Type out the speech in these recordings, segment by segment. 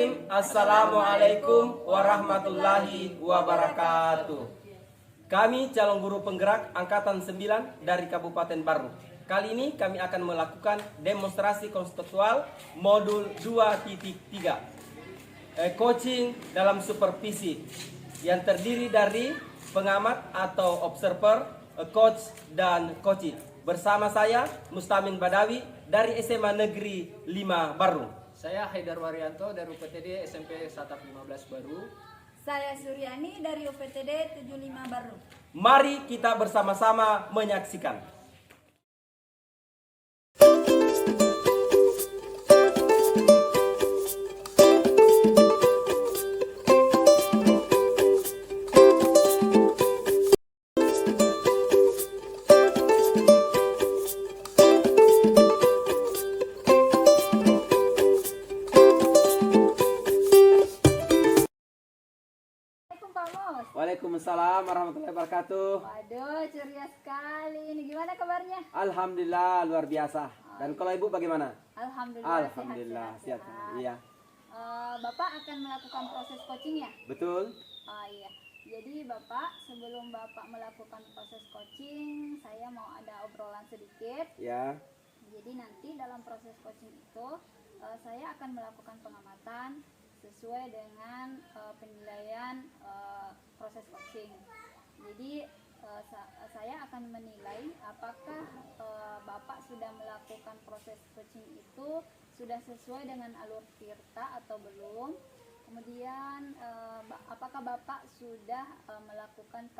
Bismillahirrahmanirrahim. Assalamualaikum warahmatullahi wabarakatuh. Kami calon guru penggerak Angkatan 9 dari Kabupaten Baru. Kali ini kami akan melakukan demonstrasi konseptual modul 2.3, coaching dalam supervisi, yang terdiri dari pengamat atau observer, coach, dan coaching. Bersama saya Mustamin Badawi dari SMA Negeri 5 Baru. Saya Haidar Waryanto dari UPTD SMP 115 Baru. Saya Suryani dari UPTD 75 Baru. Mari kita bersama-sama menyaksikan. Waalaikumsalam warahmatullahi wabarakatuh. Waduh, ceria sekali. Ini gimana kabarnya? Alhamdulillah luar biasa. Dan kalau ibu bagaimana? Alhamdulillah, sehat. Iya. Bapak akan melakukan proses coaching ya? Betul. Iya. Jadi Bapak, sebelum Bapak melakukan proses coaching, saya mau ada obrolan sedikit. Ya. Jadi nanti dalam proses coaching itu, saya akan melakukan pengamatan sesuai dengan penilaian proses coaching. Jadi saya akan menilai apakah Bapak sudah melakukan proses coaching itu sudah sesuai dengan alur tirta atau belum. Kemudian apakah Bapak sudah melakukan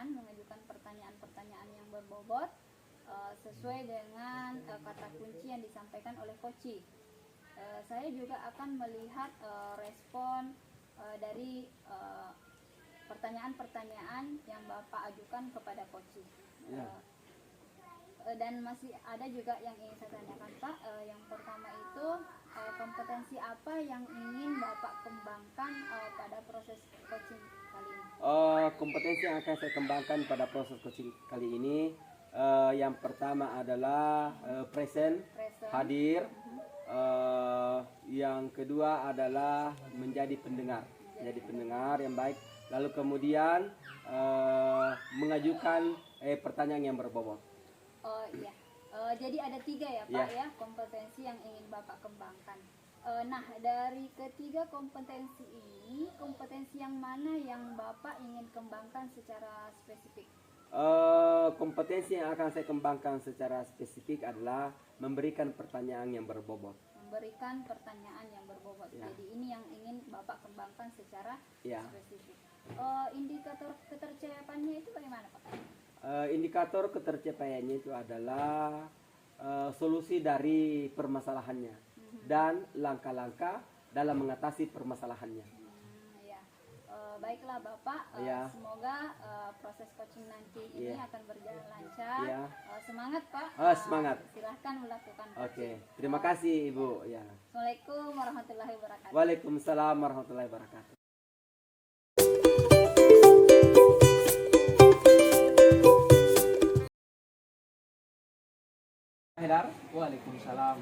mengajukan pertanyaan-pertanyaan yang berbobot sesuai dengan kata kunci yang disampaikan oleh coach. Saya juga akan melihat respon dari pertanyaan-pertanyaan yang Bapak ajukan kepada coach. Dan masih ada juga yang ingin saya tanyakan Pak. Yang pertama itu kompetensi apa yang ingin Bapak kembangkan pada proses coaching kali ini? Kompetensi yang akan saya kembangkan pada proses coaching kali ini, yang pertama adalah present, hadir. Yang kedua adalah menjadi pendengar yang baik. Lalu kemudian mengajukan pertanyaan yang berbobot. Oh iya, jadi ada 3 ya Pak ya kompetensi yang ingin Bapak kembangkan. Nah, dari ketiga kompetensi ini, kompetensi yang mana yang Bapak ingin kembangkan secara spesifik? Kompetensi yang akan saya kembangkan secara spesifik adalah memberikan pertanyaan yang berbobot. Memberikan pertanyaan yang berbobot. Ya. Jadi ini yang ingin Bapak kembangkan secara spesifik. Indikator ketercapaiannya itu bagaimana Pak? Indikator ketercapaiannya itu adalah solusi dari permasalahannya dan langkah-langkah dalam mengatasi permasalahannya. Baiklah Bapak, semoga proses coaching nanti ini akan berjalan lancar. Semangat Pak. Semangat. Silahkan melakukan coaching. Oke, terima kasih Ibu. Assalamualaikum warahmatullahi wabarakatuh. Waalaikumsalam warahmatullahi wabarakatuh. Pak Haidar. Waalaikumsalam.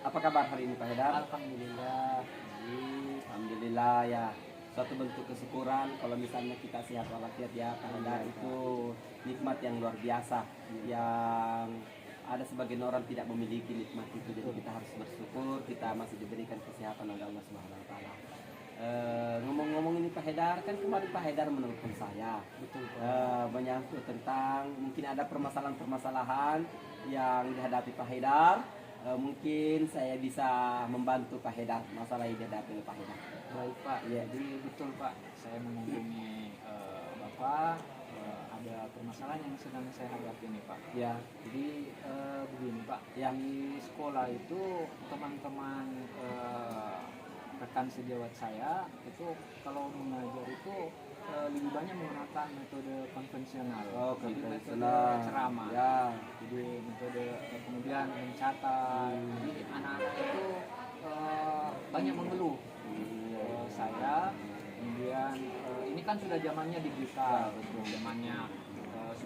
Apa kabar hari ini Pak Haidar? Alhamdulillah. Alhamdulillah ya. Suatu bentuk kesyukuran kalau misalnya kita sehat walafiat ya Pak Haidar, itu nikmat yang luar biasa yang ada sebagian orang tidak memiliki nikmat itu. Jadi kita harus bersyukur kita masih diberikan kesehatan oleh Allah Subhanahu wa taala. Ngomong-ngomong ini Pak Haidar, kan kemarin Pak Haidar menelpon saya. Betul. Menyangkut tentang mungkin ada permasalahan-permasalahan yang dihadapi Pak Haidar. Mungkin saya bisa membantu Pak Haidar masalah yang dihadapi oleh Pak Haidar. Baik Pak, jadi betul Pak, saya menghubungi Bapak, ada permasalahan yang sedang saya hadapi nih Pak. Ya. Jadi begini Pak, di sekolah itu teman-teman rekan sejawat saya itu kalau mengajar itu lebih banyak menggunakan metode konvensional. Jadi metode ceramah. Jadi metode kemudian mencatat. Jadi anak-anak itu banyak mengeluh. Saya kemudian ini kan sudah zamannya digital, zamannya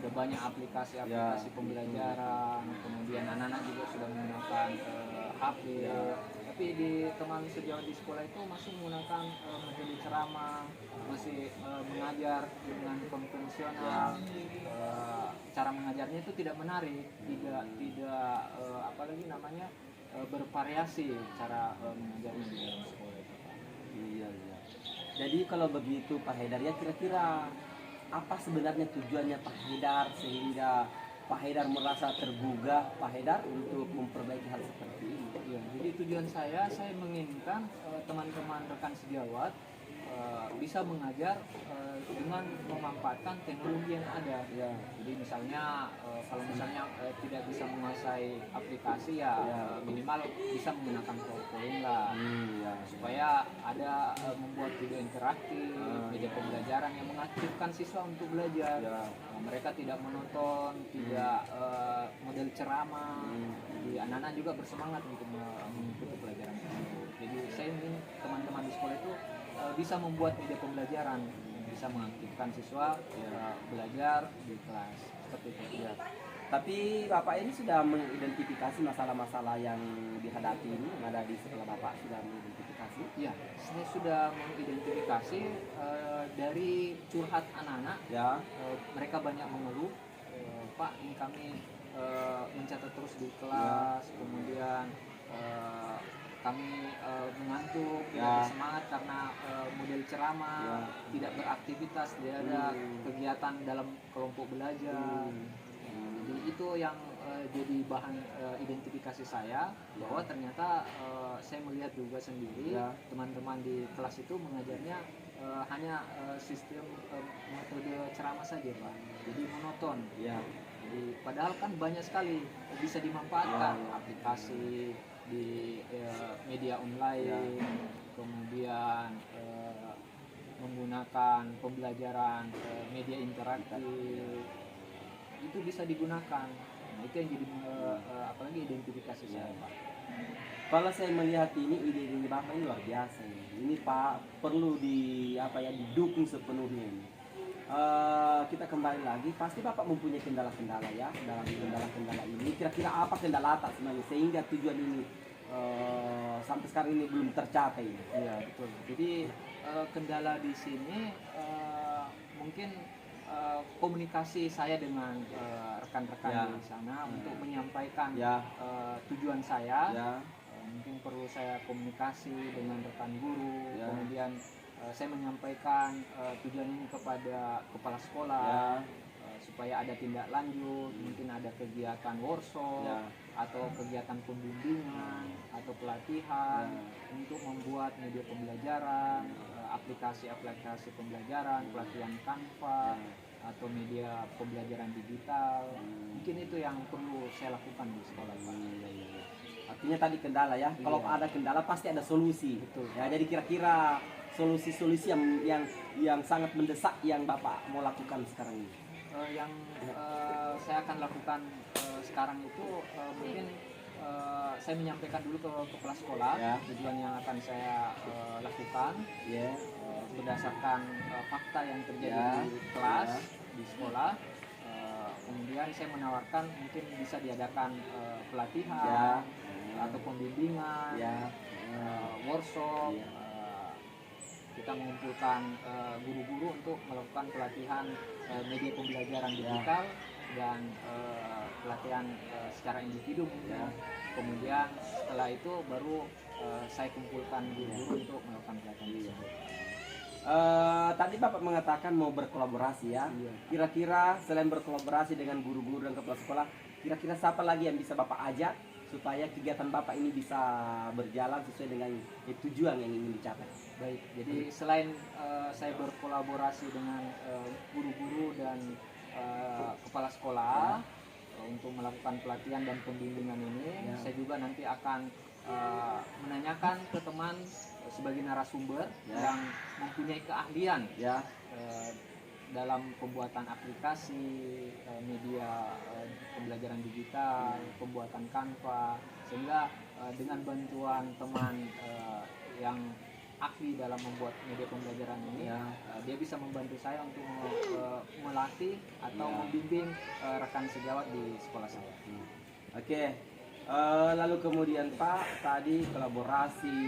sudah banyak aplikasi-aplikasi pembelajaran, kemudian anak-anak juga sudah menggunakan HP. Tapi di teman sejauh di sekolah itu masih menggunakan metode ceramah, masih mengajar dengan konvensional. Cara mengajarnya itu tidak menarik, tidak apalagi namanya bervariasi cara mengajarnya di dalam sekolah itu. Iya, iya. Jadi kalau begitu Pak Haidar, ya kira-kira apa sebenarnya tujuannya Pak Haidar sehingga Pak Haidar merasa tergugah Pak Haidar untuk memperbaiki hal seperti ini? Ya, jadi tujuan saya menginginkan teman-teman rekan sejawat bisa mengajar dengan memanfaatkan teknologi yang ada. Ya. Jadi misalnya kalau misalnya tidak bisa menguasai aplikasi ya, minimal bisa menggunakan PowerPoint lah. Ya. Supaya ada membuat video interaktif, media pembelajaran yang mengaktifkan siswa untuk belajar. Mereka tidak monoton, tidak model ceramah. Jadi anak-anak juga bersemangat untuk mengikuti pelajaran tersebut. Jadi saya ingin teman-teman di sekolah itu bisa membuat media pembelajaran, bisa mengaktifkan siswa belajar di kelas seperti itu. Ya. Tapi Bapak ini sudah mengidentifikasi masalah-masalah yang dihadapi ini, yang ada di sekolah Bapak sudah mengidentifikasi? Ya, saya sudah mengidentifikasi dari curhat anak-anak. Ya. Mereka banyak mengeluh, Pak, ini kami mencatat terus di kelas, kemudian kami mengantuk, tidak bersemangat karena model ceramah, tidak beraktivitas, tidak ada kegiatan dalam kelompok belajar. Jadi itu yang jadi bahan identifikasi saya, bahwa ternyata saya melihat juga sendiri teman-teman di kelas itu mengajarnya hanya sistem metode ceramah saja, Pak. Jadi monoton. Jadi padahal kan banyak sekali bisa dimanfaatkan aplikasi di media online, kemudian menggunakan pembelajaran media interaktif, itu bisa digunakan. Nah, itu yang jadi apalagi identifikasi saya, Pak. Kalau saya melihat ini ide Bapak ini luar biasa ini Pak, perlu didukung sepenuhnya ini. Kita kembali lagi, pasti Bapak mempunyai kendala-kendala ya dalam kendala-kendala ini. Kira-kira apa kendala tak sebenarnya sehingga tujuan ini sampai sekarang ini belum tercapai? Iya, betul. Jadi kendala di sini mungkin komunikasi saya dengan rekan-rekan di sana untuk menyampaikan tujuan saya. Mungkin perlu saya komunikasi dengan rekan guru, kemudian saya menyampaikan tujuan ini kepada kepala sekolah, supaya ada tindak lanjut, mungkin ada kegiatan workshop atau kegiatan pembimbingan atau pelatihan untuk membuat media pembelajaran, aplikasi-aplikasi pembelajaran, pelatihan Canva atau media pembelajaran digital. Mungkin itu yang perlu saya lakukan di sekolah, Pak. Artinya tadi kendala ya. Kalau ada kendala pasti ada solusi. Betul. Ya, jadi kira-kira solusi-solusi yang sangat mendesak yang Bapak mau lakukan sekarang ini. Yang saya akan lakukan sekarang itu mungkin saya menyampaikan dulu ke kepala sekolah tujuan yang akan saya lakukan berdasarkan fakta yang terjadi di kelas di sekolah. Kemudian saya menawarkan mungkin bisa diadakan pelatihan atau pembimbingan, workshop. Kita mengumpulkan guru-guru untuk melakukan pelatihan media pembelajaran digital dan pelatihan secara individu. Kemudian setelah itu baru saya kumpulkan guru-guru untuk melakukan pelatihan tersebut. Tadi Bapak mengatakan mau berkolaborasi ya. Kira-kira selain berkolaborasi dengan guru-guru dan kepala sekolah, kira-kira siapa lagi yang bisa Bapak ajak supaya kegiatan Bapak ini bisa berjalan sesuai dengan tujuan yang ingin dicapai? Baik, jadi selain saya berkolaborasi dengan guru-guru dan kepala sekolah untuk melakukan pelatihan dan pembimbingan ini, saya juga nanti akan menanyakan ke teman sebagai narasumber yang mempunyai keahlian dalam pembuatan aplikasi, media pembelajaran digital, pembuatan Canva, sehingga dengan bantuan teman yang ahli dalam membuat media pembelajaran ini, dia bisa membantu saya untuk melatih atau membimbing rekan sejawat di sekolah saya. Oke. Lalu kemudian Pak, tadi kolaborasi,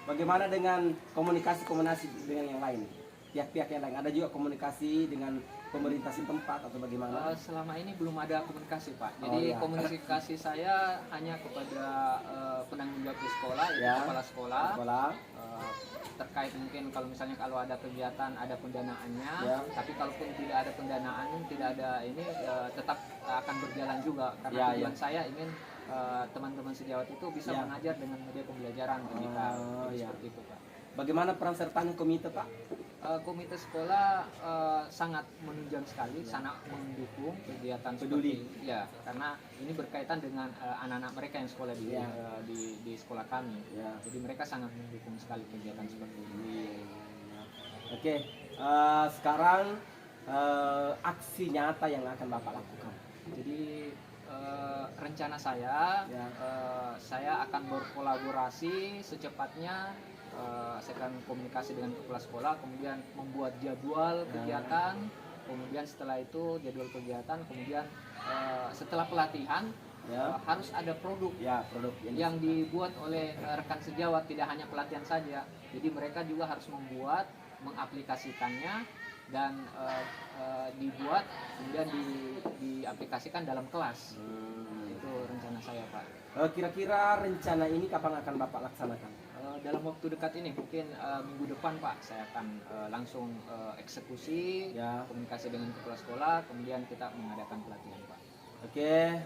bagaimana dengan komunikasi dengan yang lain, pihak-pihak yang lain? Ada juga komunikasi dengan pemerintah setempat atau bagaimana? Selama ini belum ada komunikasi Pak. Jadi komunikasi saya hanya kepada penanggung jawab di sekolah, yaitu kepala sekolah. Terkait mungkin kalau misalnya kalau ada kegiatan ada pendanaannya, tapi kalaupun tidak ada pendanaan, tidak ada ini, tetap akan berjalan juga karena tujuan saya ingin teman-teman sejawat itu bisa mengajar dengan media pembelajaran digital. Seperti itu Pak. Bagaimana peran sertanya komite Pak? Komite sekolah sangat menunjang sekali, sangat mendukung kegiatan peduli. Seperti ya, karena ini berkaitan dengan anak-anak mereka yang sekolah di sekolah kami. Jadi mereka sangat mendukung sekali kegiatan seperti ini. Oke, sekarang aksi nyata yang akan Bapak lakukan. Jadi rencana saya, saya akan berkolaborasi secepatnya. Saya akan komunikasi dengan kepala sekolah, kemudian membuat jadwal kegiatan, kemudian setelah itu jadwal kegiatan, kemudian setelah pelatihan harus ada produk, yang dibuat oleh rekan sejawat, tidak hanya pelatihan saja. Jadi mereka juga harus membuat, mengaplikasikannya dan dibuat kemudian diaplikasikan dalam kelas. Itu rencana saya Pak. Kira-kira rencana ini kapan akan Bapak laksanakan? Dalam waktu dekat ini mungkin minggu depan Pak, saya akan langsung eksekusi, komunikasi dengan kepala sekolah, kemudian kita mengadakan pelatihan Pak. Oke,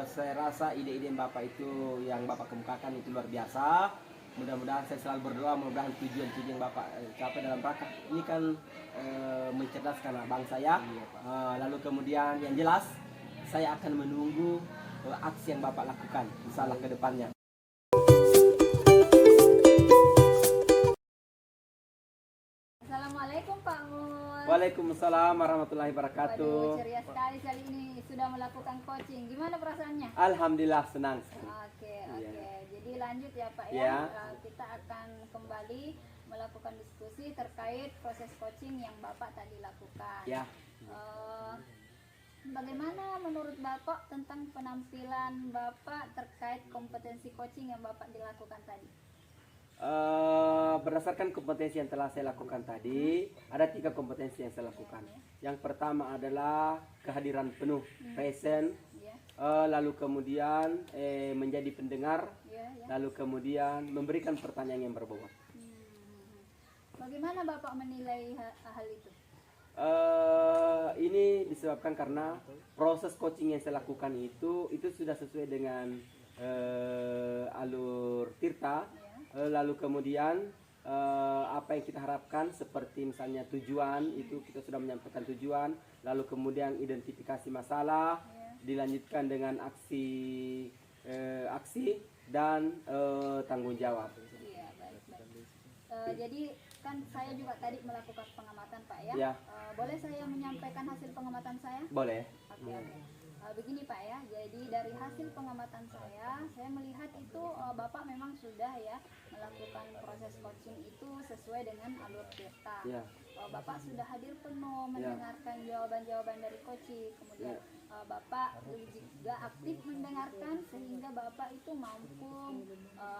saya rasa ide-ide Bapak itu yang Bapak kemukakan itu luar biasa. Mudah-mudahan saya selalu berdoa, mudah-mudahan tujuan-tujuan Bapak capai dalam rangka ini kan mencerdaskan bangsa ya. Lalu kemudian yang jelas saya akan menunggu aksi yang Bapak lakukan insyaallah ke depannya. Assalamualaikum Pak Mus. Waalaikumsalam warahmatullahi wabarakatuh. Waduh, ceria sekali kali ini sudah melakukan coaching. Gimana perasaannya? Alhamdulillah senang. Oke. Jadi lanjut ya Pak ya. Kita akan kembali melakukan diskusi terkait proses coaching yang Bapak tadi lakukan. Bagaimana menurut Bapak tentang penampilan Bapak terkait kompetensi coaching yang Bapak dilakukan tadi? Berdasarkan kompetensi yang telah saya lakukan tadi, ada 3 kompetensi yang saya lakukan. Yang pertama adalah kehadiran penuh, present, lalu kemudian menjadi pendengar, lalu kemudian memberikan pertanyaan yang berbobot. Bagaimana Bapak menilai hal itu? Ini disebabkan karena proses coaching yang saya lakukan itu sudah sesuai dengan alur Tirta. Lalu kemudian apa yang kita harapkan seperti misalnya tujuan, itu kita sudah menyampaikan tujuan, lalu kemudian identifikasi masalah, dilanjutkan dengan aksi dan tanggung jawab. Iya, baik. Jadi kan saya juga tadi melakukan pengamatan Pak ya. Boleh saya menyampaikan hasil pengamatan saya? Boleh. Oke. Begini Pak ya, jadi dari hasil pengamatan saya melihat itu Bapak memang sudah ya melakukan proses coaching itu sesuai dengan alur Tirta. Bapak sudah hadir penuh mendengarkan jawaban-jawaban dari coaching, kemudian Bapak juga aktif mendengarkan sehingga Bapak itu mampu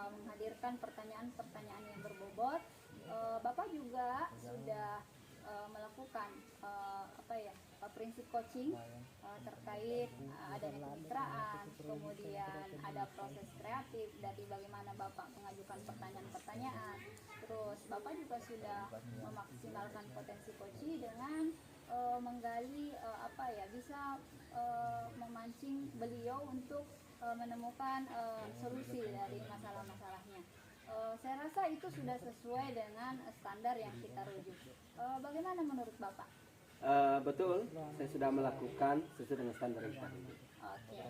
menghadirkan pertanyaan-pertanyaan yang berbobot. Bapak juga sudah melakukan prinsip coaching terkait adanya kemitraan, kemudian ada proses kreatif dari bagaimana Bapak mengajukan pertanyaan-pertanyaan. Terus Bapak juga sudah memaksimalkan potensi coaching dengan menggali bisa memancing beliau untuk menemukan solusi dari masalah-masalahnya. Saya rasa itu sudah sesuai dengan standar yang kita rujuk. Bagaimana menurut Bapak? Betul, saya sudah melakukan sesuai dengan standar yang tadi. Oke.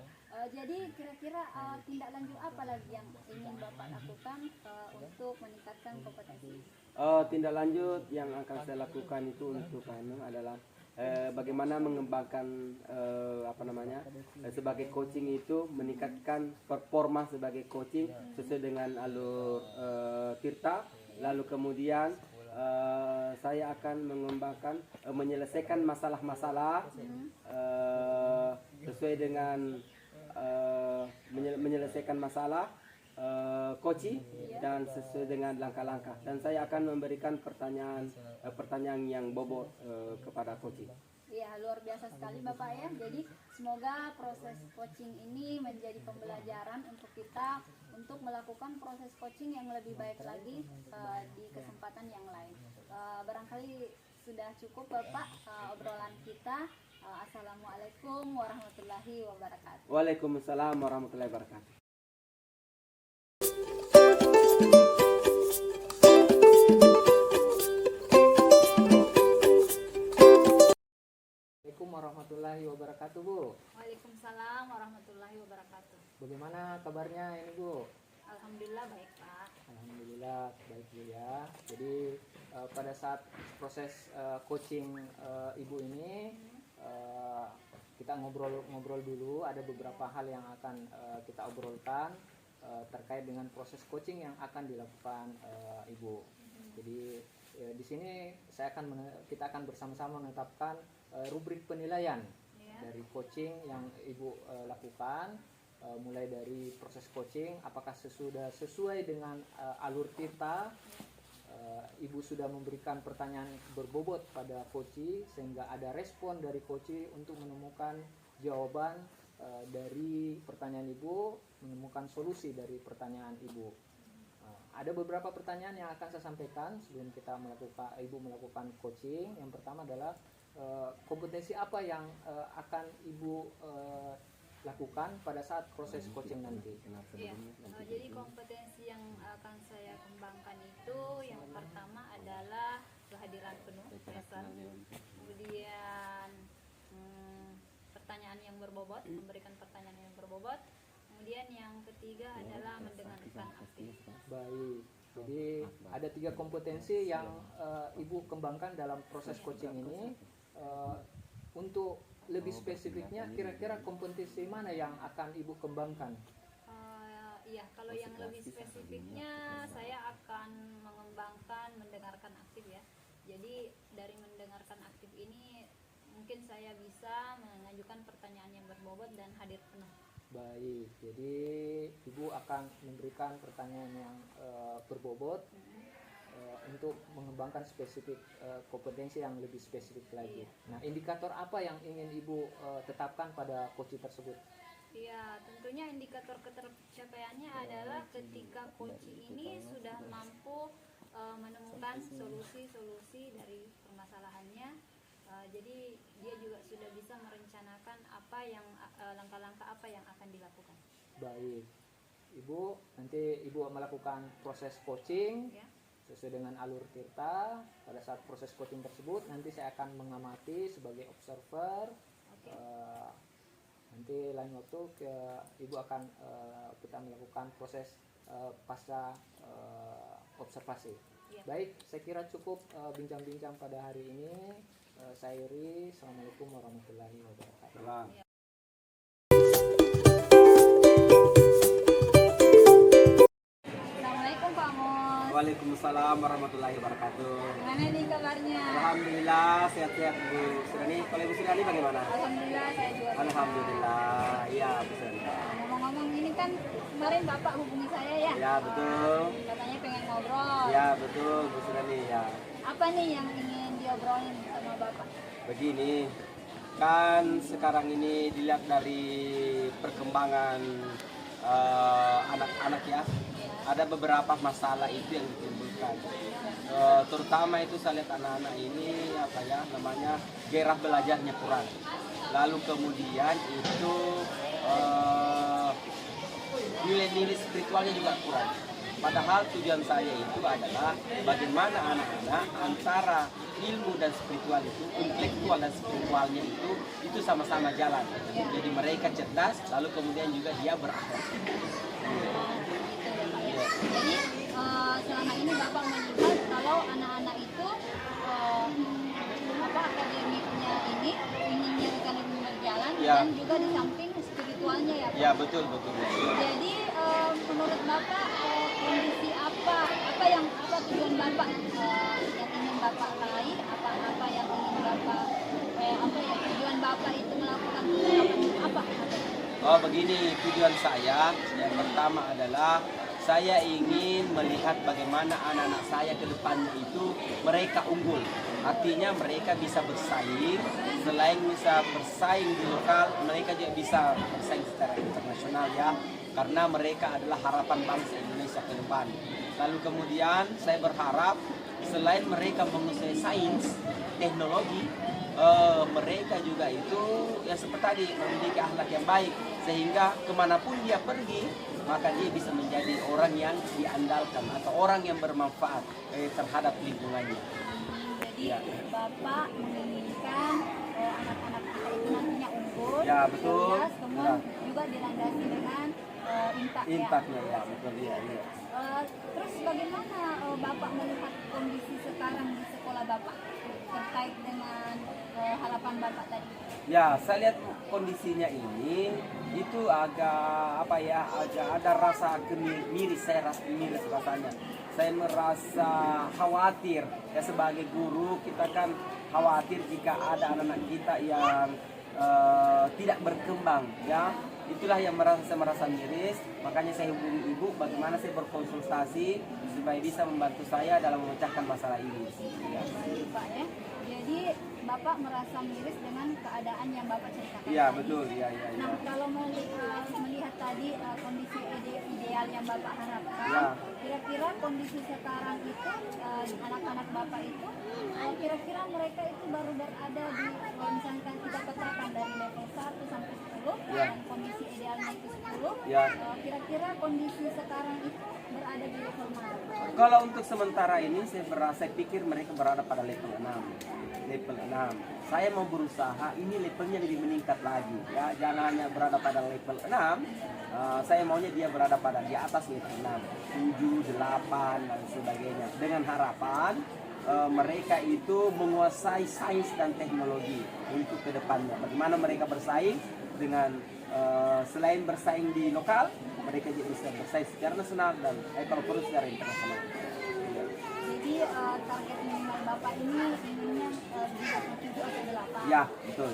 Jadi kira-kira tindak lanjut apa lagi yang ingin Bapak lakukan untuk meningkatkan kompetensi? Tindak lanjut yang akan saya lakukan itu untuk adalah bagaimana mengembangkan sebagai coaching itu meningkatkan performa sebagai coaching sesuai dengan alur Tirta, Lalu kemudian saya akan mengembangkan menyelesaikan masalah-masalah sesuai dengan menyelesaikan masalah koci dan sesuai dengan langkah-langkah, dan saya akan memberikan pertanyaan yang bobot kepada koci. Ya, luar biasa sekali Bapak ya. Jadi semoga proses coaching ini menjadi pembelajaran untuk kita untuk melakukan proses coaching yang lebih baik lagi di kesempatan yang lain. Barangkali sudah cukup Bapak obrolan kita. Assalamualaikum warahmatullahi wabarakatuh. Waalaikumsalam warahmatullahi wabarakatuh. Assalamualaikum warahmatullahi wabarakatuh, Bu. Waalaikumsalam warahmatullahi wabarakatuh. Bagaimana kabarnya ini, Bu? Alhamdulillah baik Pak. Alhamdulillah baik, Bu ya. Jadi pada saat proses coaching Ibu ini kita ngobrol dulu. Ada beberapa hal yang akan kita obrolkan terkait dengan proses coaching yang akan dilakukan Ibu. Jadi di sini kita akan bersama-sama menetapkan rubrik penilaian dari coaching yang Ibu lakukan, mulai dari proses coaching apakah sudah sesuai dengan alur kita. Ibu sudah memberikan pertanyaan berbobot pada coach sehingga ada respon dari coach untuk menemukan jawaban dari pertanyaan Ibu, menemukan solusi dari pertanyaan Ibu. Ada beberapa pertanyaan yang akan saya sampaikan sebelum Ibu melakukan coaching. Yang pertama adalah kompetensi apa yang akan Ibu lakukan pada saat proses coaching nanti. Ya, jadi kompetensi yang akan saya kembangkan itu yang pertama adalah kehadiran penuh, present. Kemudian pertanyaan yang berbobot, memberikan pertanyaan yang berbobot. Kemudian yang ketiga adalah mendengarkan aktif. Baik. Jadi ada 3 kompetensi yang Ibu kembangkan dalam proses coaching ini. Untuk lebih spesifiknya, kira-kira kompetensi mana yang akan Ibu kembangkan? Iya, kalau yang lebih spesifiknya saya akan mengembangkan mendengarkan aktif ya. Jadi dari mendengarkan aktif ini mungkin saya bisa mengajukan pertanyaan yang berbobot dan hadir penuh. Baik, jadi Ibu akan memberikan pertanyaan yang berbobot untuk mengembangkan spesifik kompetensi yang lebih spesifik lagi. Nah, indikator apa yang ingin Ibu tetapkan pada coach tersebut? Ya, tentunya indikator ketercapaiannya adalah ketika coach ini sudah mampu menemukan solusi-solusi dari permasalahannya. Jadi dia juga sudah bisa merencanakan langkah-langkah apa yang akan dilakukan. Baik, Ibu, nanti Ibu melakukan proses coaching sesuai dengan alur tirta. Pada saat proses coaching tersebut nanti saya akan mengamati sebagai observer. Nanti lain waktu Ibu akan kita melakukan proses pasca observasi. Baik, saya kira cukup bincang-bincang pada hari ini. Saya Iri, Assalamualaikum warahmatullahi wabarakatuh. Assalamualaikum Pak Mos. Waalaikumsalam warahmatullahi wabarakatuh. Gimana nih kabarnya? Alhamdulillah sehat-sehat Bu Sirani. Kalau Ibu Sirani bagaimana? Alhamdulillah saya juga. Alhamdulillah. Iya Bu Sirani. Ngomong-ngomong ini kan kemarin Bapak hubungi saya ya? Ya betul. Katanya pengen ngobrol. Ya betul Bu Sirani ya. Apa nih yang ingin diobrolin sama Bapak? Begini, kan sekarang ini dilihat dari perkembangan anak-anak ya, ada beberapa masalah itu yang ditimbulkan. Terutama itu saya lihat anak-anak ini gairah belajarnya kurang. Lalu kemudian itu nilai-nilai spiritualnya juga kurang. Padahal tujuan saya itu adalah bagaimana anak-anak antara ilmu dan spiritual itu, intelektual dan spiritualnya itu sama-sama jalan. Jadi mereka cerdas, lalu kemudian juga dia berakhlak. Jadi selama ini Bapak melihat kalau anak-anak itu akademiknya ini ininya akademik berjalan dan juga di samping spiritualnya ya Pak? Ya betul. Jadi menurut Bapak kondisi apa yang tujuan Bapak yang ingin Bapak raih, apa yang ingin Bapak tujuan Bapak itu melakukan apa? Oh begini, tujuan saya yang pertama adalah saya ingin melihat bagaimana anak-anak saya ke depannya itu mereka unggul. Artinya mereka bisa bersaing, selain bisa bersaing di lokal, mereka juga bisa bersaing secara internasional ya. Karena mereka adalah harapan bangsa Indonesia ke depan. Lalu kemudian saya berharap selain mereka menguasai sains, teknologi, mereka juga itu ya seperti tadi memiliki akhlak yang baik sehingga kemanapun dia pergi maka dia bisa menjadi orang yang diandalkan atau orang yang bermanfaat terhadap lingkungannya. Jadi Bapak menginginkan anak-anak kita itu nantinya unggul, Ya betul. cerdas, kemudian juga dilandasi dengan impaknya ya betul ya. Terus bagaimana Bapak melihat kondisi sekarang di sekolah Bapak terkait dengan harapan Bapak tadi? Ya, saya lihat kondisinya ini itu agak agak ada rasa miris, miris rasanya. Saya merasa khawatir ya sebagai guru kita kan khawatir jika ada anak-anak kita yang tidak berkembang ya. Itulah yang saya merasa miris, makanya saya hubungi ibu bagaimana saya berkonsultasi supaya bisa membantu saya dalam memecahkan masalah ini. Ya. Pak ya. Jadi Bapak merasa miris dengan keadaan yang Bapak ceritakan. Iya tadi. betul, iya. Nah kalau melihat tadi kondisi ideal yang Bapak harapkan, Ya. kira-kira kondisi sekarang itu anak-anak Bapak itu, kira-kira mereka itu baru berada di, kalau misalkan kita petakan dari level 1 sampai 10, Ya. dan kondisi idealnya itu 10, Ya. kira-kira kondisi sekarang itu berada di level mana? Kalau untuk sementara ini saya pikir mereka berada pada level 6. Level 6. Saya mau berusaha ini levelnya lebih meningkat lagi ya. Jangan hanya berada pada level 6. Saya maunya dia berada pada di atas level 6, 7, 8 dan sebagainya. Dengan harapan mereka itu menguasai sains dan teknologi untuk kedepannya. Bagaimana mereka bersaing dengan selain bersaing di lokal, mereka juga bisa bersaing secara nasional dan kalau perlu secara internasional. Ya. Jadi target minimal Bapak ini inginnya di 27 atau 8. Ya, betul.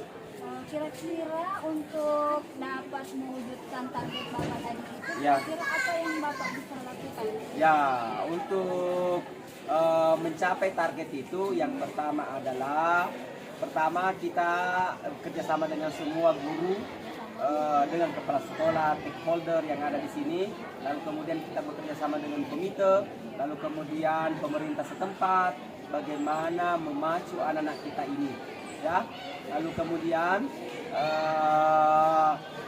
Kira-kira untuk dapat mewujudkan target Bapak tadi itu, Ya. kira-kira apa yang Bapak bisa lakukan? Ya, untuk mencapai target itu yang pertama adalah kita kerjasama dengan semua guru, dengan kepala sekolah, stakeholder yang ada di sini, lalu kemudian kita bekerja sama dengan komite, lalu kemudian pemerintah setempat, bagaimana memacu anak-anak kita ini, ya, lalu kemudian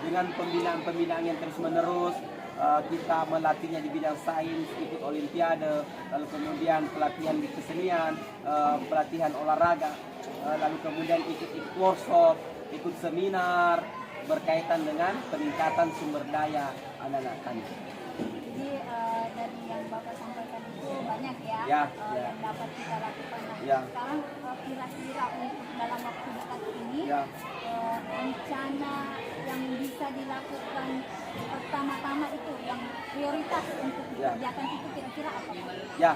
dengan pembinaan yang terus menerus. Kita melatihnya di bidang sains, ikut olimpiade, lalu kemudian pelatihan di kesenian, pelatihan olahraga, lalu kemudian ikut workshop, ikut seminar berkaitan dengan peningkatan sumber daya anak-anak kami. Jadi dari yang Bapak sampaikan itu banyak ya, Ya. yang dapat kita lakukan. Nah, Ya. sekarang kira-kira untuk dalam waktu dekat ini, Ya. rencana yang bisa dilakukan pertama-tama itu yang prioritas untuk dikerjakan itu kira-kira apa Pak? Ya,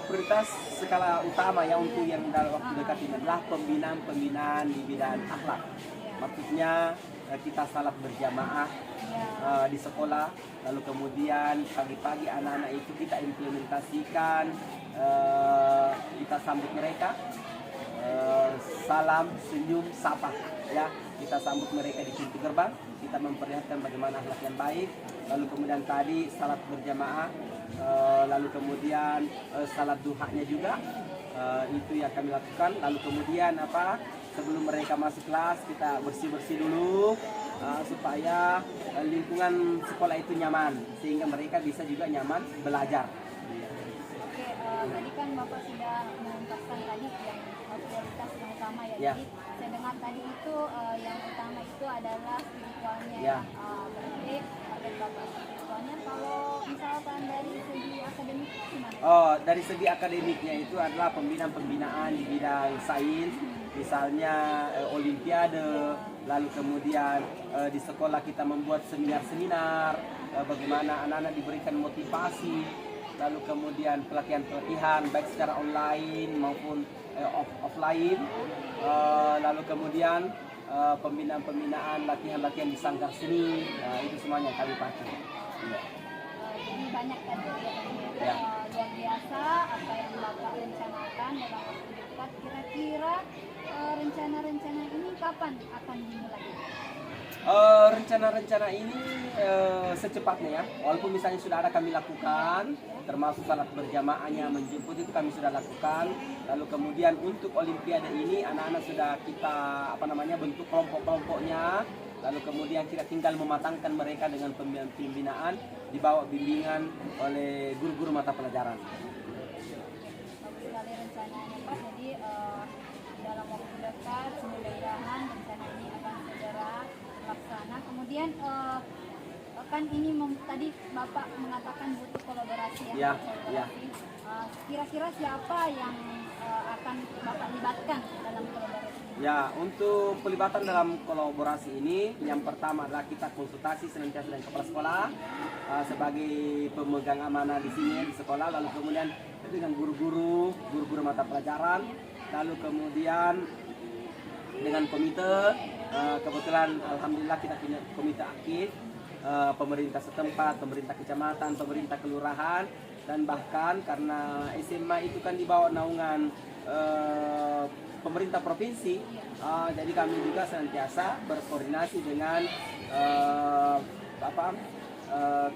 prioritas skala utama ya untuk yang dalam waktu dekat ini adalah pembinaan di bidang akhlak. Maksudnya kita salat berjamaah di sekolah, lalu kemudian pagi-pagi anak-anak itu kita implementasikan, kita sambut mereka, salam, senyum, sapa, ya, kita sambut mereka di pintu gerbang, kita memperlihatkan bagaimana akhlak yang baik, lalu kemudian tadi salat berjamaah, lalu kemudian salat duhanya juga, itu yang kami lakukan, lalu kemudian sebelum mereka masuk kelas kita bersih-bersih dulu supaya lingkungan sekolah itu nyaman sehingga mereka bisa juga nyaman belajar. Oke, tadi kan Bapak sudah mengungkapkan tadi yang prioritas yang utama ya. Ya. Jadi saya dengar tadi itu yang utama itu adalah spiritualnya. Ya. Berarti target Bapak spiritual Soalnya kalau misalkan dari segi akademik gimana? Oh, dari segi akademiknya itu adalah pembinaan di bidang sains, misalnya olimpiade, lalu kemudian di sekolah kita membuat seminar-seminar, bagaimana anak-anak diberikan motivasi, lalu kemudian pelatihan-pelatihan baik secara online maupun offline, lalu kemudian pembinaan-pembinaan, latihan-latihan di sanggar seni, itu semuanya kami pakai. Ya. Jadi banyak kan Ya. luar biasa apa yang Bapak rencanakan dalam waktu dekat. Kira-kira rencana-rencana ini kapan akan dimulai? Rencana-rencana ini secepatnya ya, walaupun misalnya sudah ada kami lakukan, termasuk salat berjamaahnya menjemput itu kami sudah lakukan. Lalu kemudian untuk olimpiade ini anak-anak sudah kita bentuk kelompok-kelompoknya. Lalu kemudian kita tinggal mematangkan mereka dengan pembinaan di bawah bimbingan oleh guru-guru mata pelajaran. Bagus sekali rencananya Pak. Jadi dalam waktu dekat mudah-mudahan rencana ini akan segera terlaksana. Kemudian kan ini tadi Bapak mengatakan butuh kolaborasi ya. Kolaborasi. Kira-kira siapa yang akan Bapak libatkan dalam kolaborasi? Ya, untuk pelibatan dalam kolaborasi ini, yang pertama adalah kita konsultasi senantiasa dengan kepala sekolah sebagai pemegang amanah di sini di sekolah, lalu kemudian dengan guru-guru mata pelajaran, lalu kemudian dengan komite. Kebetulan alhamdulillah kita punya komite aktif, pemerintah setempat, pemerintah kecamatan, pemerintah kelurahan, dan bahkan karena SMA itu kan di bawah naungan pemerintah provinsi, jadi kami juga senantiasa berkoordinasi dengan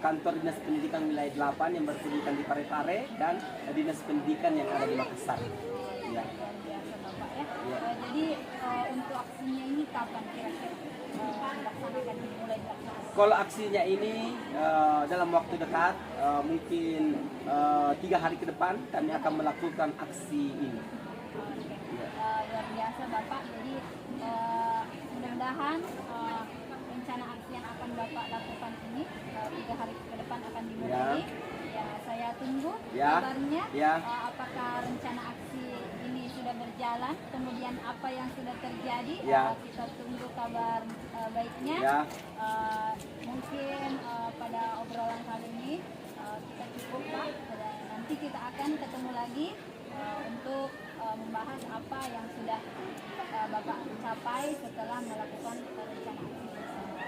kantor dinas pendidikan wilayah 8 yang berpendidikan di Parepare dan dinas pendidikan yang ada di Makassar. Ya. Biasa Bapak ya. Ya. Jadi untuk aksinya ini kapan kira-kira dilaksanakan, dimulai dilaksanakan? Kalau aksinya ini dalam waktu dekat, mungkin 3 hari ke depan kami akan melakukan aksi ini. Luar biasa Bapak. Jadi mudah-mudahan rencana aksi yang akan Bapak lakukan ini 3 hari ke depan akan dimulai. Ya, saya tunggu kabarnya. Apakah rencana aksi ini sudah berjalan, kemudian apa yang sudah terjadi, kita tunggu kabar baiknya. Mungkin pada obrolan kali ini kita cukup Pak. Nanti kita akan ketemu lagi untuk membahas apa yang sudah Bapak capai setelah melakukan rencana aksi bersama.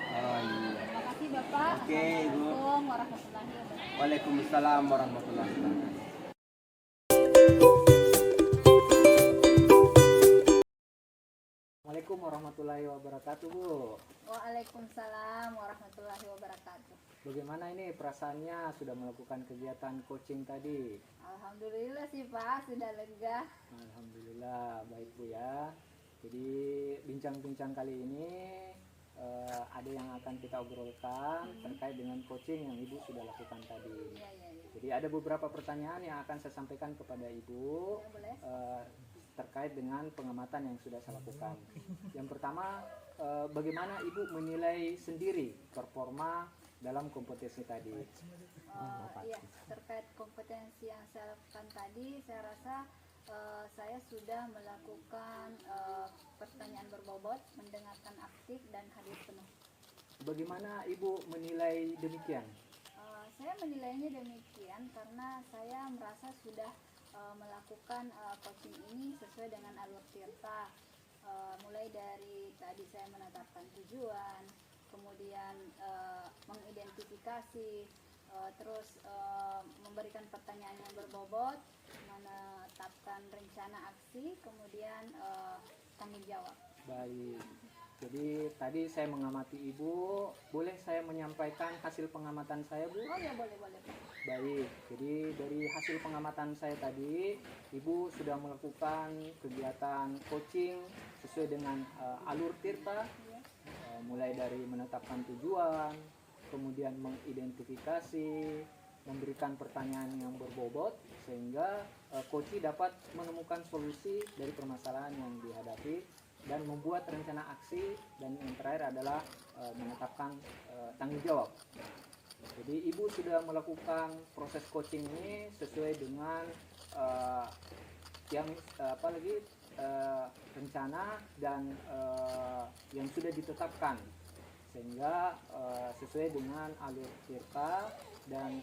Terima kasih Bapak. Oke, Ibu. Assalamualaikum warahmatullahi wabarakatuh. Waalaikumsalam warahmatullahi wabarakatuh. Assalamualaikum warahmatullahi wabarakatuh, Bu. Waalaikumsalam warahmatullahi wabarakatuh. Bagaimana ini perasaannya sudah melakukan kegiatan coaching tadi? Alhamdulillah sih Pak, sudah lega. Alhamdulillah, baik Bu ya. Jadi bincang-bincang kali ini ada yang akan kita obrolkan terkait dengan coaching yang Ibu sudah lakukan tadi. Ya. Jadi ada beberapa pertanyaan yang akan saya sampaikan kepada Ibu Boleh. terkait dengan pengamatan yang sudah saya lakukan. Yang pertama, bagaimana Ibu menilai sendiri performa dalam kompetisi tadi? Iya, terkait kompetensi yang saya lakukan tadi, saya rasa saya sudah melakukan pertanyaan berbobot, mendengarkan aktif dan hadir penuh. Bagaimana Ibu menilai demikian? Saya menilainya demikian karena saya merasa sudah melakukan coaching ini sesuai dengan alur tirta. Mulai dari tadi saya menetapkan tujuan, kemudian mengidentifikasi, terus memberikan pertanyaan yang berbobot, menetapkan rencana aksi, kemudian tanggung jawab. Baik. Jadi tadi saya mengamati Ibu, boleh saya menyampaikan hasil pengamatan saya, Bu? Oh ya, boleh. Baik, jadi dari hasil pengamatan saya tadi, Ibu sudah melakukan kegiatan coaching sesuai dengan alur tirta, mulai dari menetapkan tujuan, kemudian mengidentifikasi, memberikan pertanyaan yang berbobot, sehingga coach dapat menemukan solusi dari permasalahan yang dihadapi dan membuat rencana aksi, dan yang terakhir adalah menetapkan tanggung jawab. Jadi Ibu sudah melakukan proses coaching ini sesuai dengan yang rencana dan yang sudah ditetapkan, sehingga sesuai dengan alur tirta dan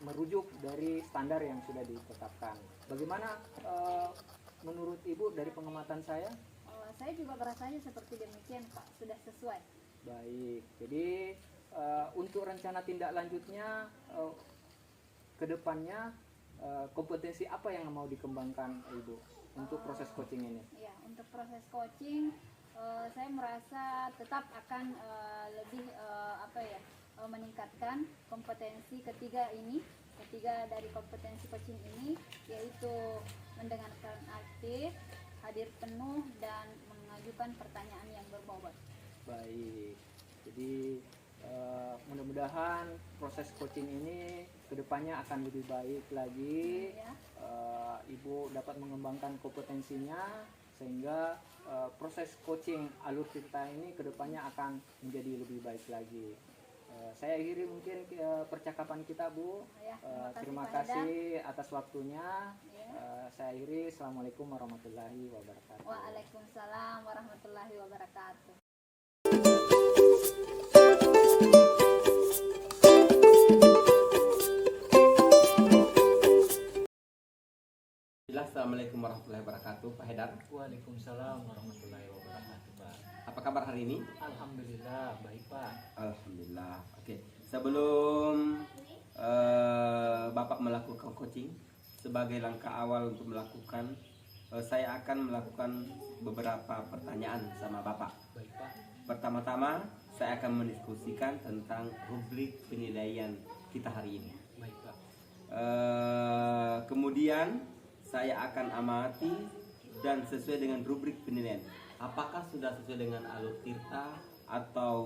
merujuk dari standar yang sudah ditetapkan. Bagaimana menurut Ibu dari pengamatan saya? Saya juga merasanya seperti demikian Pak, sudah sesuai. Baik, jadi untuk rencana tindak lanjutnya ke depannya kompetensi apa yang mau dikembangkan Ibu untuk proses coaching ini? Ya, untuk proses coaching saya merasa tetap akan lebih meningkatkan kompetensi ketiga dari kompetensi coaching ini, yaitu mendengarkan aktif, hadir penuh, dan mengajukan pertanyaan yang berbobot. Baik, jadi mudah-mudahan proses coaching ini kedepannya akan lebih baik lagi. Ya. Ibu dapat mengembangkan kompetensinya sehingga proses coaching alur tirta ini kedepannya akan menjadi lebih baik lagi. Saya akhiri mungkin percakapan kita, Bu. Ya, Terima Pak Haidar. kasih atas waktunya. Ya. Saya akhiri. Assalamualaikum warahmatullahi wabarakatuh. Waalaikumsalam warahmatullahi wabarakatuh. Assalamualaikum warahmatullahi wabarakatuh, Pak Haidar. Waalaikumsalam warahmatullahi wabarakatuh, Pak. Apa kabar hari ini? Alhamdulillah, baik, Pak. Alhamdulillah. Oke, sebelum Bapak melakukan coaching, sebagai langkah awal untuk melakukan, saya akan melakukan beberapa pertanyaan sama Bapak. Baik, Pak. Pertama-tama, saya akan mendiskusikan tentang rubrik penilaian kita hari ini. Baik, Pak. Kemudian saya akan amati dan sesuai dengan rubrik penilaian, apakah sudah sesuai dengan alur tirta atau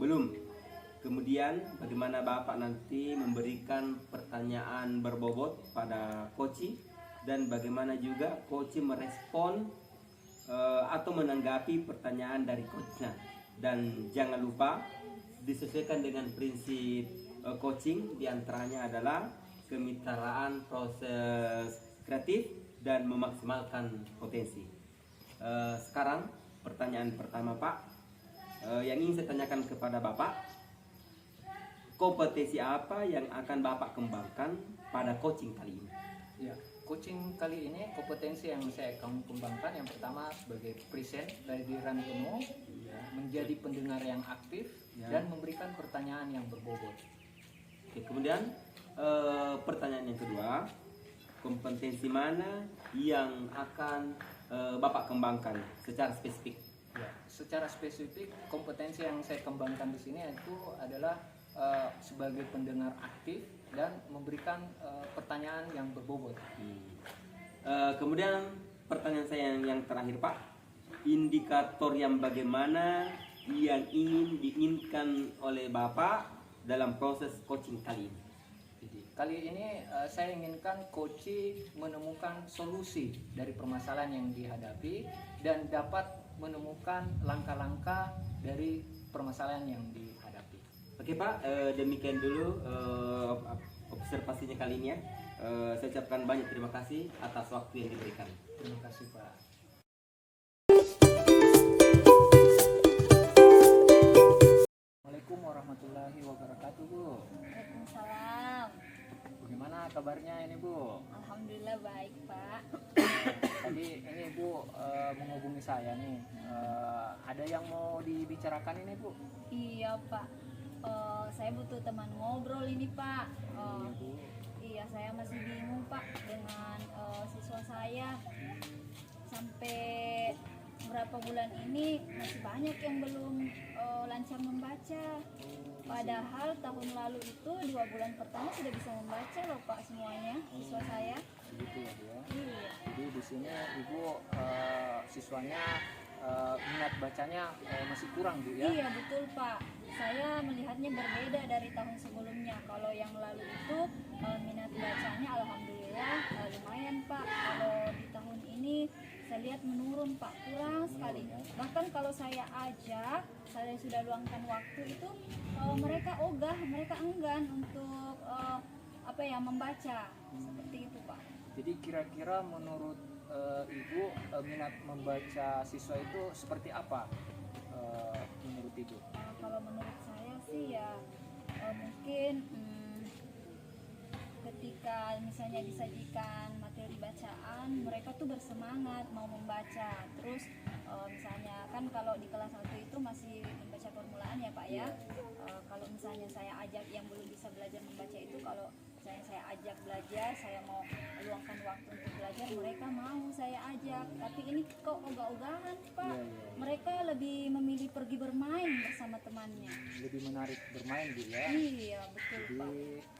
belum. Kemudian bagaimana Bapak nanti memberikan pertanyaan berbobot pada coach, dan bagaimana juga coach merespon atau menanggapi pertanyaan dari coachnya. Dan jangan lupa disesuaikan dengan prinsip coaching, diantaranya adalah kemitraan, proses kreatif, dan memaksimalkan potensi. Sekarang pertanyaan pertama, Pak, yang ingin saya tanyakan kepada Bapak, kompetensi apa yang akan Bapak kembangkan pada coaching kali ini? Ya, coaching kali ini kompetensi yang saya akan kembangkan yang pertama sebagai present dari diri penuh, menjadi pendengar yang aktif, dan memberikan pertanyaan yang berbobot. Oke, kemudian pertanyaan yang kedua, kompetensi mana yang akan Bapak kembangkan secara spesifik? Ya, secara spesifik kompetensi yang saya kembangkan di sini itu adalah sebagai pendengar aktif dan memberikan pertanyaan yang berbobot. Kemudian pertanyaan saya yang terakhir, Pak, indikator yang bagaimana yang diinginkan oleh Bapak dalam proses coaching kali ini? Jadi, kali ini saya inginkan coach menemukan solusi dari permasalahan yang dihadapi dan dapat menemukan langkah-langkah dari permasalahan yang dihadapi. Oke, Pak, demikian dulu observasinya kali ini ya. Saya ucapkan banyak terima kasih atas waktu yang diberikan. Terima kasih, Pak. Assalamualaikum warahmatullahi wabarakatuh, Bu. Waalaikumsalam. Bagaimana kabarnya ini, Bu? Alhamdulillah baik Pak. Tadi ini Bu menghubungi saya nih. Ada yang mau dibicarakan ini, Bu? Iya Pak. Saya butuh teman ngobrol ini Pak. Iya, saya masih bingung Pak dengan siswa saya. Sampai beberapa bulan ini masih banyak yang belum lancar membaca. Padahal tahun lalu itu 2 bulan pertama sudah bisa membaca loh Pak semuanya siswa saya. Begitu ya, Bu. Iya. Jadi di sini Ibu siswanya minat bacanya masih kurang, Bu ya? Iya betul Pak. Saya melihatnya berbeda dari tahun sebelumnya. Kalau yang lalu itu minat bacanya alhamdulillah lumayan Pak. Kalau di tahun ini saya lihat menurun Pak, kurang sekali. Bahkan kalau saya ajak, saya sudah luangkan waktu itu, mereka ogah, mereka enggan untuk membaca seperti itu Pak. Jadi kira-kira menurut Ibu minat membaca siswa itu seperti apa menurut Ibu? Kalau menurut saya sih ya mungkin ketika misalnya disajikan materi bacaan, mereka tuh bersemangat mau membaca. Terus misalnya kan kalau di kelas 1 itu masih membaca permulaan ya Pak ya. Kalau misalnya saya ajak yang belum bisa belajar membaca itu, kalau misalnya saya ajak belajar, saya mau luangkan waktu untuk belajar, mereka mau saya ajak. Tapi ini kok ogah-ogahan Pak. Mereka lebih memilih pergi bermain bersama temannya. Lebih menarik bermain Bu ya? Iya betul Pak.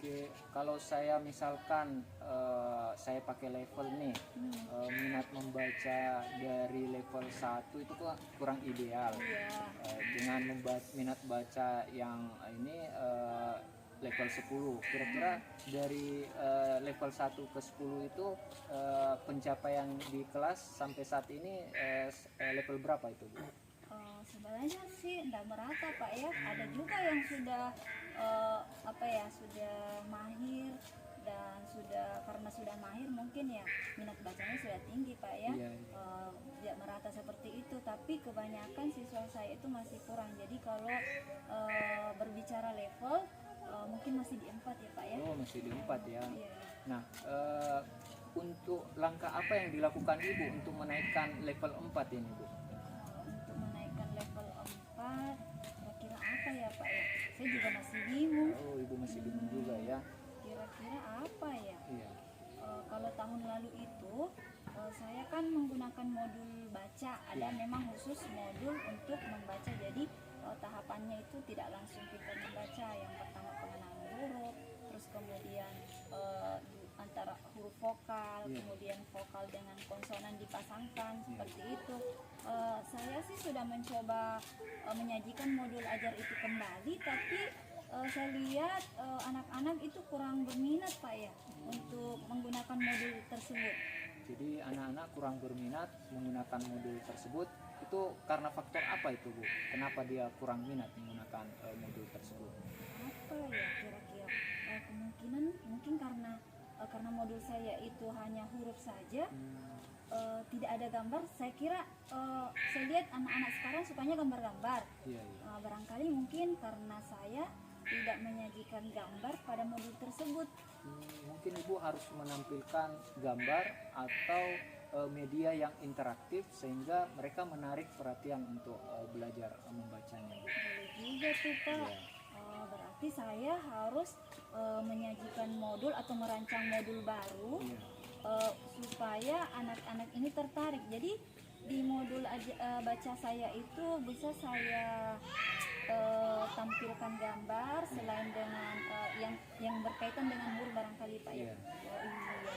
Jadi kalau saya misalkan saya pakai level nih, minat membaca dari level 1 itu kok kurang ideal. Dengan minat baca yang ini level 10, kira-kira dari level 1 ke 10 itu pencapaian di kelas sampai saat ini level berapa itu Bu? Sebenarnya sih tidak merata Pak ya. Ada juga yang sudah sudah mahir, dan karena sudah mahir mungkin ya minat bacanya sudah tinggi Pak ya. Tidak merata seperti itu, tapi kebanyakan siswa saya itu masih kurang. Jadi kalau berbicara level mungkin masih di 4 ya Pak ya. Oh, masih di 4 ya. Iya. Nah, untuk langkah apa yang dilakukan Ibu untuk menaikkan level 4 ini Bu? Untuk menaikkan level 4 kira-kira apa ya Pak ya? Saya juga masih bingung. Oh, Ibu masih bingung juga ya. Kira-kira apa ya? Iya. Kalau tahun lalu itu saya kan menggunakan modul baca, ada memang khusus modul untuk membaca. Jadi tahapannya itu tidak langsung kita membaca. Yang pertama pengenalan huruf, terus kemudian antara huruf vokal, kemudian vokal dengan konsonan dipasangkan, seperti itu. Saya sih sudah mencoba menyajikan modul ajar itu kembali, tapi saya lihat anak-anak itu kurang berminat Pak ya untuk menggunakan modul tersebut. Jadi anak-anak kurang berminat menggunakan modul tersebut. Itu karena faktor apa itu Bu? Kenapa dia kurang minat menggunakan modul tersebut? Apa ya kira-kira? Kemungkinan mungkin karena modul saya itu hanya huruf saja, tidak ada gambar. Saya kira saya lihat anak-anak sekarang sukanya gambar-gambar. Barangkali mungkin karena saya tidak menyajikan gambar pada modul tersebut. Mungkin Ibu harus menampilkan gambar atau media yang interaktif sehingga mereka menarik perhatian untuk belajar membacanya. Boleh juga tuh Pak. Berarti saya harus menyajikan modul atau merancang modul baru supaya anak-anak ini tertarik. Jadi di modul baca saya itu bisa saya tampilkan gambar selain dengan yang berkaitan dengan huruf barangkali Pak ya. Iya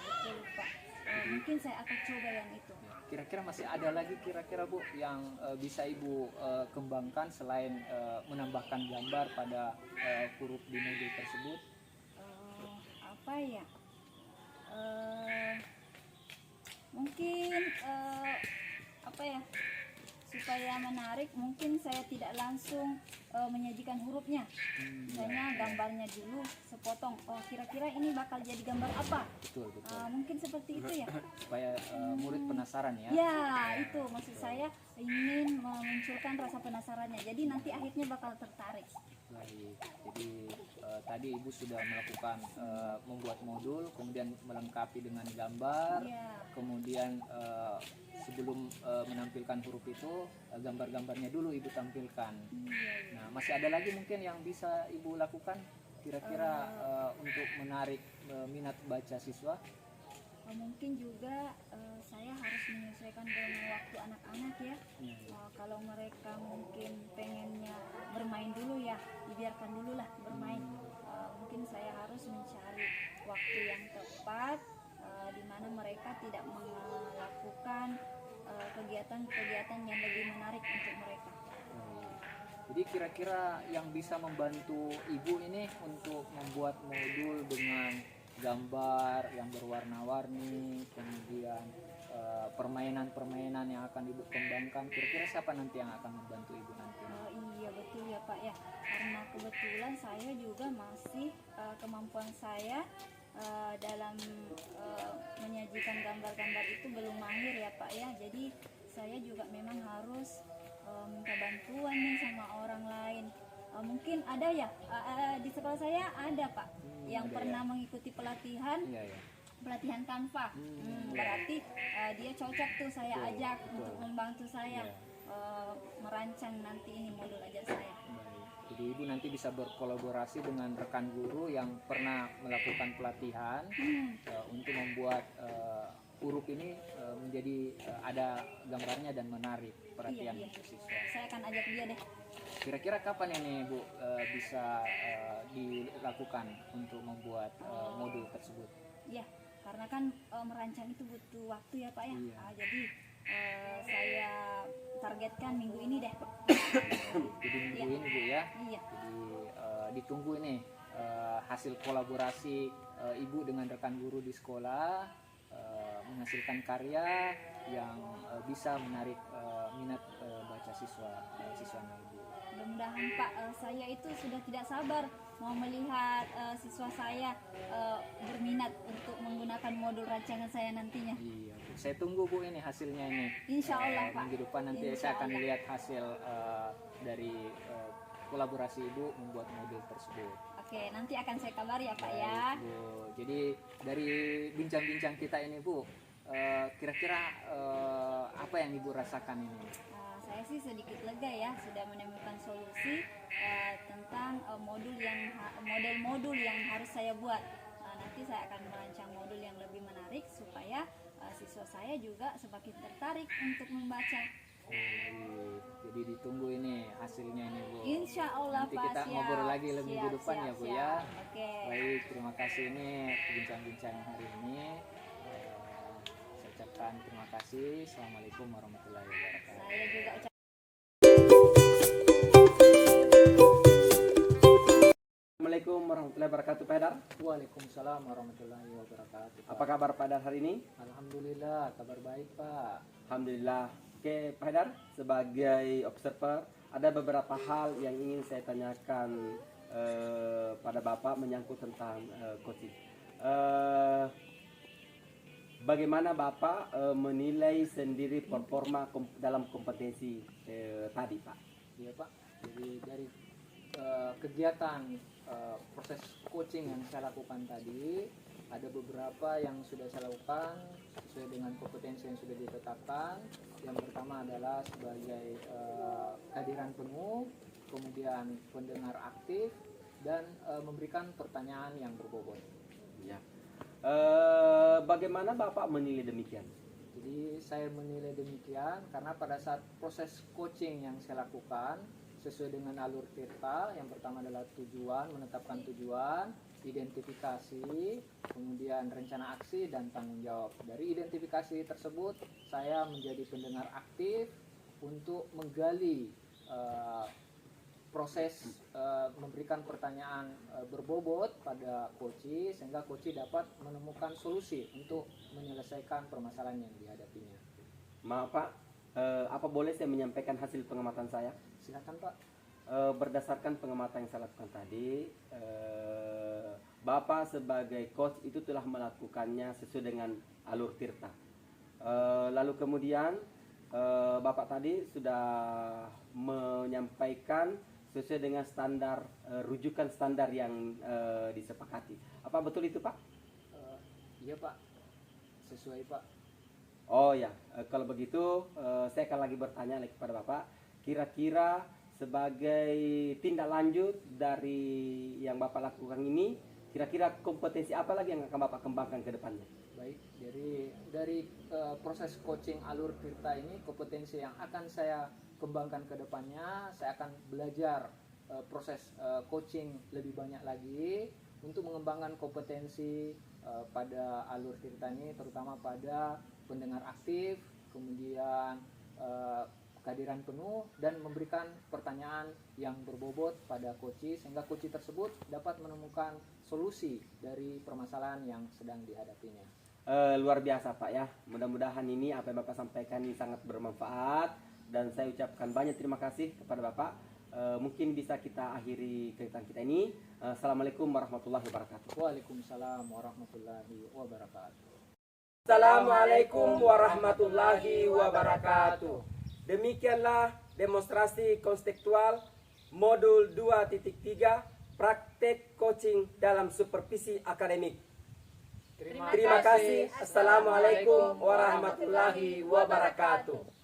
betul Pak. Mungkin saya akan coba yang itu. Kira-kira masih ada lagi kira-kira Bu yang bisa Ibu kembangkan selain menambahkan gambar pada huruf di modul tersebut? Apa ya? Mungkin supaya menarik, mungkin saya tidak langsung menyajikan hurufnya. Misalnya gambarnya dulu sepotong. Oh, kira-kira ini bakal jadi gambar apa? Betul. Mungkin seperti itu ya. Supaya murid penasaran ya. Ya, itu maksud saya, ingin memunculkan rasa penasarannya. Jadi nanti akhirnya bakal tertarik. Baik. Jadi tadi Ibu sudah melakukan membuat modul, kemudian melengkapi dengan gambar, kemudian sebelum menampilkan huruf itu gambar-gambarnya dulu Ibu tampilkan. Nah, masih ada lagi mungkin yang bisa Ibu lakukan kira-kira untuk menarik minat baca siswa? Mungkin juga saya harus menyesuaikan dengan waktu anak-anak ya. Kalau mereka mungkin pengennya bermain dulu ya, dibiarkan dulu lah bermain. Mungkin saya harus mencari waktu yang tepat di mana mereka tidak melakukan kegiatan-kegiatan yang lebih menarik untuk mereka. Jadi kira-kira yang bisa membantu Ibu ini untuk membuat modul dengan gambar yang berwarna-warni, kemudian permainan-permainan yang akan Ibu kembangkan, kira-kira siapa nanti yang akan membantu Ibu nanti? Iya betul ya Pak ya, karena kebetulan saya juga masih kemampuan saya dalam menyajikan gambar-gambar itu belum mahir ya Pak ya, jadi saya juga memang harus minta bantuan nih sama orang lain. Mungkin ada ya di sekolah saya ada Pak yang ada pernah ya. mengikuti pelatihan Iya, ya. pelatihan Canva. Berarti dia cocok tuh saya Betul, ajak betul. untuk membantu saya Iya. merancang nanti ini modul ajar saya. Baik. Jadi Ibu nanti bisa berkolaborasi dengan rekan guru yang pernah melakukan pelatihan untuk membuat huruf ini menjadi ada gambarnya dan menarik perhatian Iya. siswa. Saya akan ajak dia deh. Kira-kira kapan ini Bu bisa dilakukan untuk membuat modul tersebut? Iya, karena kan merancang itu butuh waktu ya Pak ya. Iya. Jadi saya targetkan minggu ini deh. Jadi minggu ini Bu ya. Iya. Jadi ditunggu ini hasil kolaborasi Ibu dengan rekan guru di sekolah menghasilkan karya yang bisa menarik minat baca siswanya Ibu. Mudah-mudahan Pak, saya itu sudah tidak sabar mau melihat siswa saya berminat untuk menggunakan modul rancangan saya nantinya. Iya, Bu. Saya tunggu Bu ini hasilnya ini. Insya Allah Pak. Minggu depan nanti Insya saya akan Allah. lihat hasil dari kolaborasi Ibu membuat modul tersebut. Oke, nanti akan saya kabari ya Pak ya. Baik, Bu. Jadi dari bincang-bincang kita ini Bu, kira-kira apa yang Ibu rasakan ini? Saya sih sedikit lega ya, sudah menemukan solusi tentang model-modul yang harus saya buat. Nanti saya akan merancang modul yang lebih menarik supaya siswa saya juga semakin tertarik untuk membaca. Jadi ditunggu ini hasilnya ini Bu. Insya Allah Nanti Pak, kita siap. ngobrol lagi minggu depan ya Bu ya. Oke. Baik, terima kasih ini bincang-bincang hari ini. Saya ucapkan terima kasih. Assalamualaikum warahmatullahi wabarakatuh. Saya juga ucap Assalamualaikum warahmatullahi wabarakatuh Pak Haidar. Waalaikumsalam warahmatullahi wabarakatuh. Pak. Apa kabar Pak Haidar hari ini? Alhamdulillah, kabar baik Pak. Alhamdulillah. Oke Pak Haidar, sebagai observer ada beberapa hal yang ingin saya tanyakan pada Bapak menyangkut tentang coaching. Bagaimana Bapak menilai sendiri performa dalam kompetensi tadi Pak? Iya Pak. Jadi dari kegiatan proses coaching yang saya lakukan tadi, ada beberapa yang sudah saya lakukan sesuai dengan kompetensi yang sudah ditetapkan. Yang pertama adalah sebagai kehadiran penuh, kemudian pendengar aktif, dan memberikan pertanyaan yang berbobot. Ya. Bagaimana Bapak menilai demikian? Jadi saya menilai demikian karena pada saat proses coaching yang saya lakukan sesuai dengan alur Tirta, yang pertama adalah tujuan, menetapkan tujuan, identifikasi, kemudian rencana aksi dan tanggung jawab. Dari identifikasi tersebut saya menjadi pendengar aktif untuk menggali proses memberikan pertanyaan berbobot pada coach sehingga coach dapat menemukan solusi untuk menyelesaikan permasalahan yang dihadapinya. Maaf Pak, apa boleh saya menyampaikan hasil pengamatan saya? Silakan Pak. Berdasarkan pengamatan yang saya lakukan tadi, Bapak sebagai coach itu telah melakukannya sesuai dengan alur Tirta. Lalu kemudian Bapak tadi sudah menyampaikan sesuai dengan standar rujukan standar yang disepakati. Apa betul itu Pak? Iya Pak, sesuai Pak. Oh ya, kalau begitu saya akan lagi bertanya lagi kepada Bapak. Kira-kira sebagai tindak lanjut dari yang Bapak lakukan ini, kira-kira kompetensi apa lagi yang akan Bapak kembangkan ke depannya? Baik, dari proses coaching alur Tirta ini, kompetensi yang akan saya kembangkan ke depannya, saya akan belajar proses coaching lebih banyak lagi untuk mengembangkan kompetensi pada alur Tirta ini, terutama pada pendengar aktif, kemudian kehadiran penuh, dan memberikan pertanyaan yang berbobot pada coach sehingga coach tersebut dapat menemukan solusi dari permasalahan yang sedang dihadapinya. luar biasa Pak ya. Mudah-mudahan ini apa yang Bapak sampaikan ini sangat bermanfaat, dan saya ucapkan banyak terima kasih kepada Bapak. Mungkin bisa kita akhiri kegiatan kita ini. Assalamualaikum warahmatullahi wabarakatuh. Waalaikumsalam warahmatullahi wabarakatuh. Assalamualaikum warahmatullahi wabarakatuh. Demikianlah demonstrasi konseptual modul 2.3 praktek coaching dalam supervisi akademik. Terima kasih. Assalamualaikum warahmatullahi wabarakatuh.